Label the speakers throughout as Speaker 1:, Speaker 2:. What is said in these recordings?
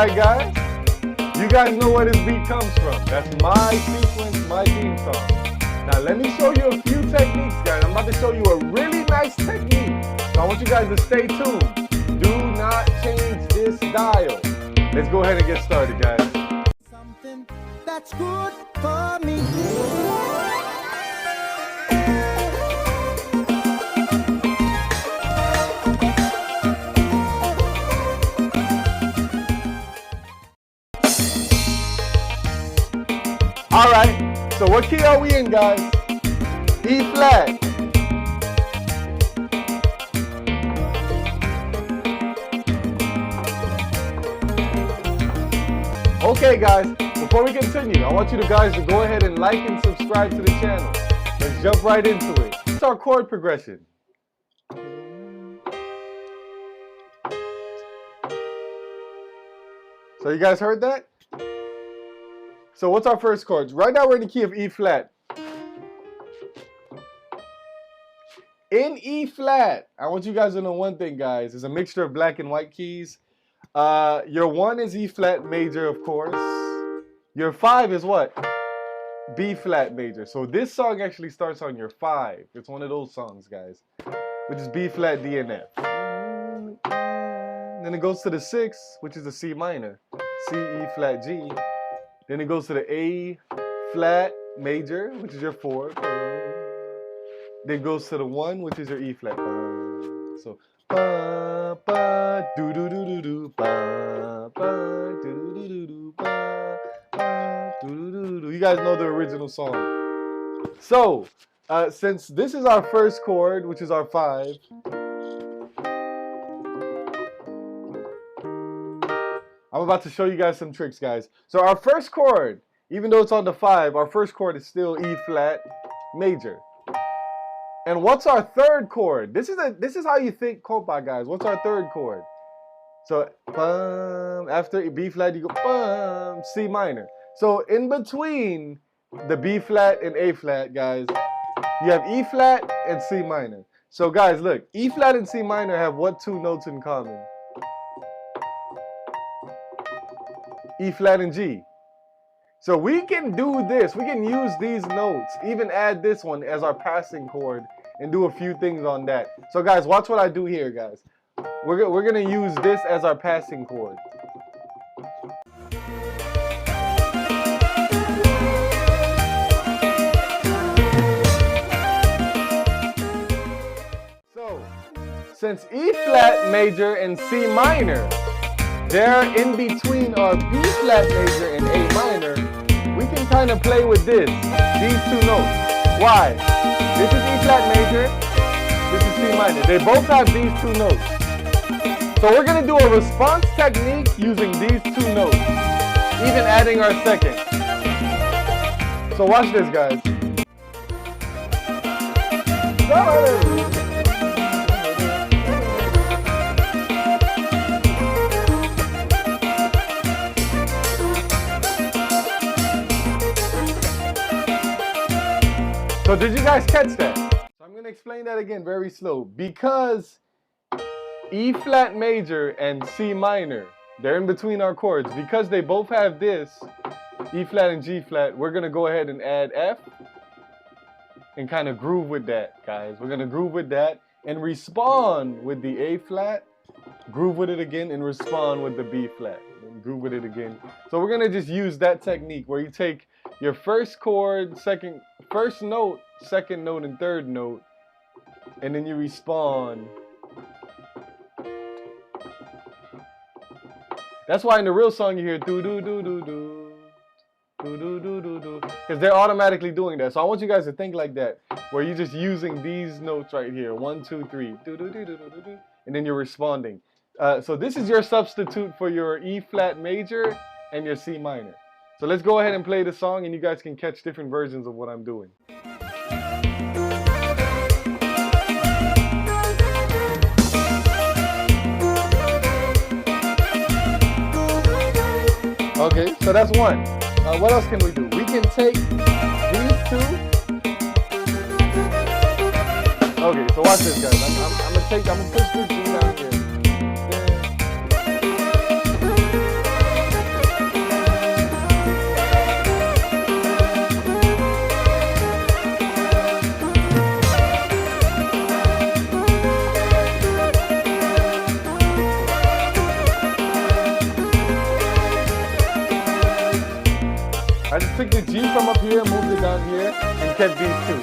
Speaker 1: Alright guys, you guys know where this beat comes from. That's my sequence, my theme song. Now let me show you a few techniques, guys. I'm about to show you a really nice technique. So I want you guys to stay tuned. Do not change this dial. Let's go ahead and get started, guys.
Speaker 2: Something that's good for me.
Speaker 1: Alright, so what key are we in, guys? E flat. Okay guys, before we continue, I want you guys to go ahead and like and subscribe to the channel. Let's jump right into it. It's our chord progression. So you guys heard that? So what's our first chord? Right now we're in the key of E flat. In E flat, I want you guys to know one thing, guys. It's a mixture of black and white keys. Your 1 is E flat major, of course. Your 5 is what? B flat major. So this song actually starts on your 5. It's one of those songs, guys, which is B flat, D, and F. Then it goes to the 6, which is the C minor, C, E flat, G. Then it goes to the A flat major, which is your 4. Then it goes to the 1, which is your E flat. So ba ba do do do do do ba ba do do do do ba ba do do do do. You guys know the original song. So since this is our first chord, which is our 5, I'm about to show you guys some tricks, guys. So our first chord, even though it's on the 5, our first chord is still E flat major. And what's our third chord? This is how you think Kompa, guys. What's our third chord? So bum, after B flat, you go bum, C minor. So in between the B flat and A flat, guys, you have E flat and C minor. So guys, look, E flat and C minor have what two notes in common? E flat and G. So we can do this. We can use these notes, even add this one as our passing chord and do a few things on that. So guys, watch what I do here, guys. We're gonna use this as our passing chord. So since E flat major and C minor, they're in between our B flat major and A minor, we can kind of play with these two notes. Why? This is E flat major, this is C minor. They both have these two notes. So we're going to do a response technique using these two notes, even adding our second. So watch this, guys. So did you guys catch that? So I'm going to explain that again very slow. Because E flat major and C minor, they're in between our chords. Because they both have this, E flat and G flat, we're going to go ahead and add F and kind of groove with that, guys. We're going to groove with that and respond with the A flat, groove with it again, and respond with the B flat, and groove with it again. So we're going to just use that technique where you take your first chord, first note, second note, and third note, and then you respond. That's why in the real song you hear do do do do do do do do do do, because they're automatically doing that. So I want you guys to think like that, where you're just using these notes right here, 1, 2, 3, do do do do do do, and then you're responding. So this is your substitute for your E flat major and your C minor. So let's go ahead and play the song, and you guys can catch different versions of what I'm doing. Okay, so that's one. What else can we do? We can take these two. Okay, so watch this, guys. I'm gonna push this thing down here. I just took the G from up here, moved it down here, and kept these two.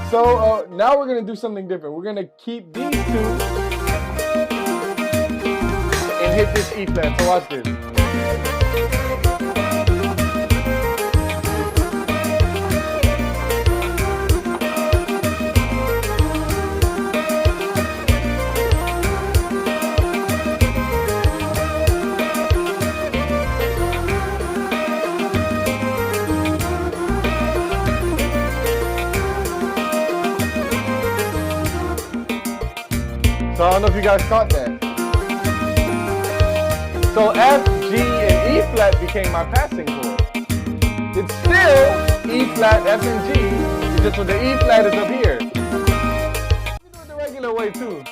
Speaker 1: So now we're gonna do something different. We're gonna keep these two and hit this E flat. So watch this. So I don't know if you guys caught that. So F, G, and E flat became my passing chord. It's still E flat, F, and G. It's just when the E flat is up here. You do it the regular way too.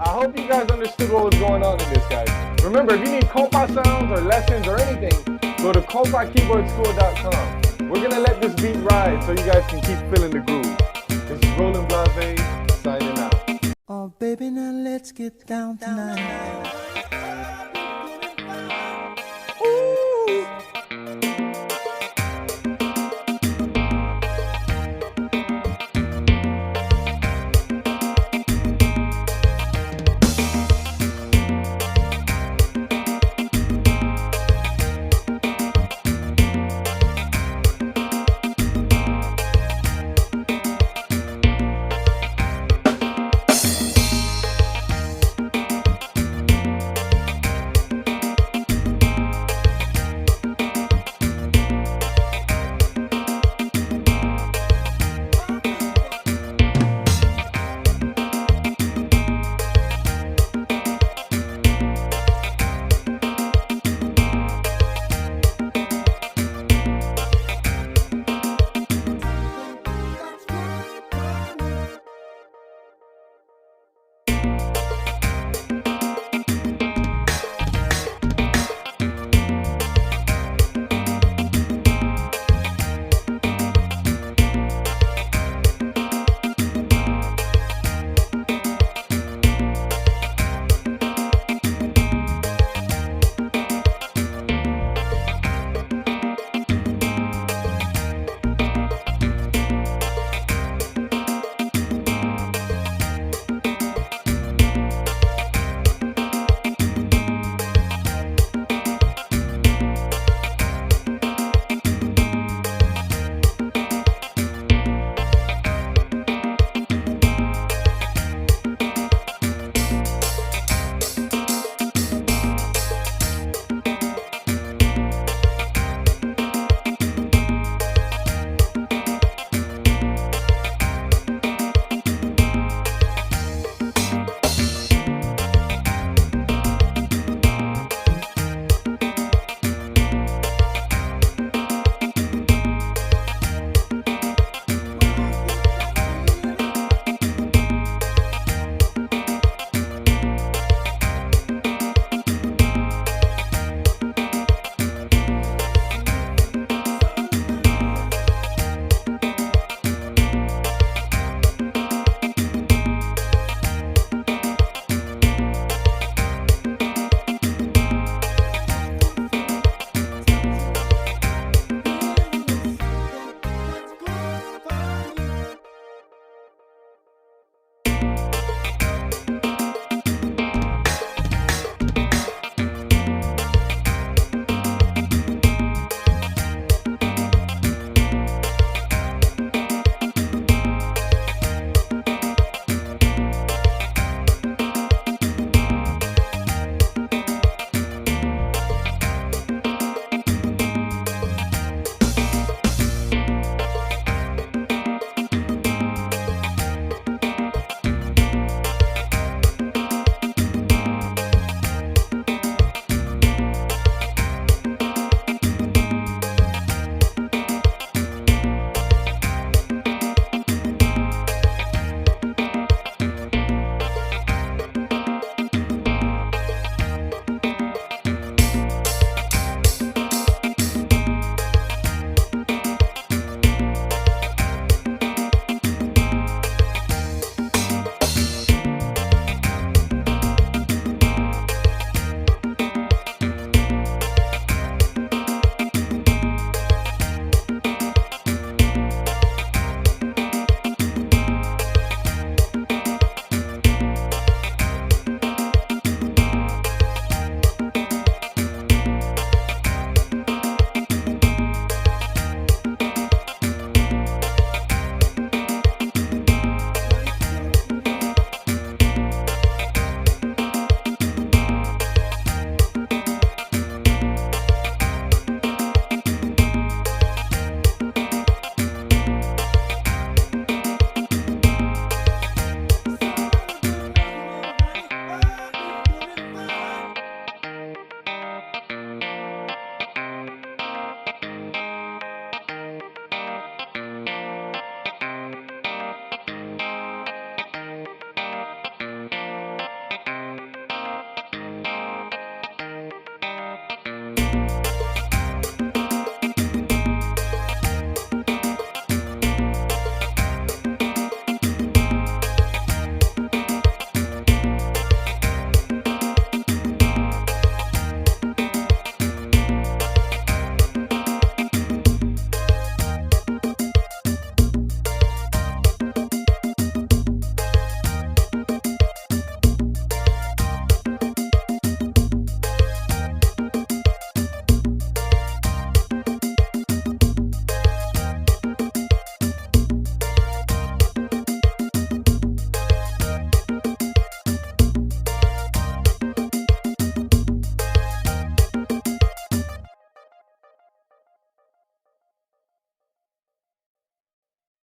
Speaker 1: I hope you guys understood what was going on in this, guys. Remember, if you need Kompa sounds or lessons or anything, go to KompaKeyboardSchool.com. We're gonna let this beat ride so you guys can keep feeling the groove. This is Roland Blazay signing out.
Speaker 2: Oh, baby, now let's get down tonight.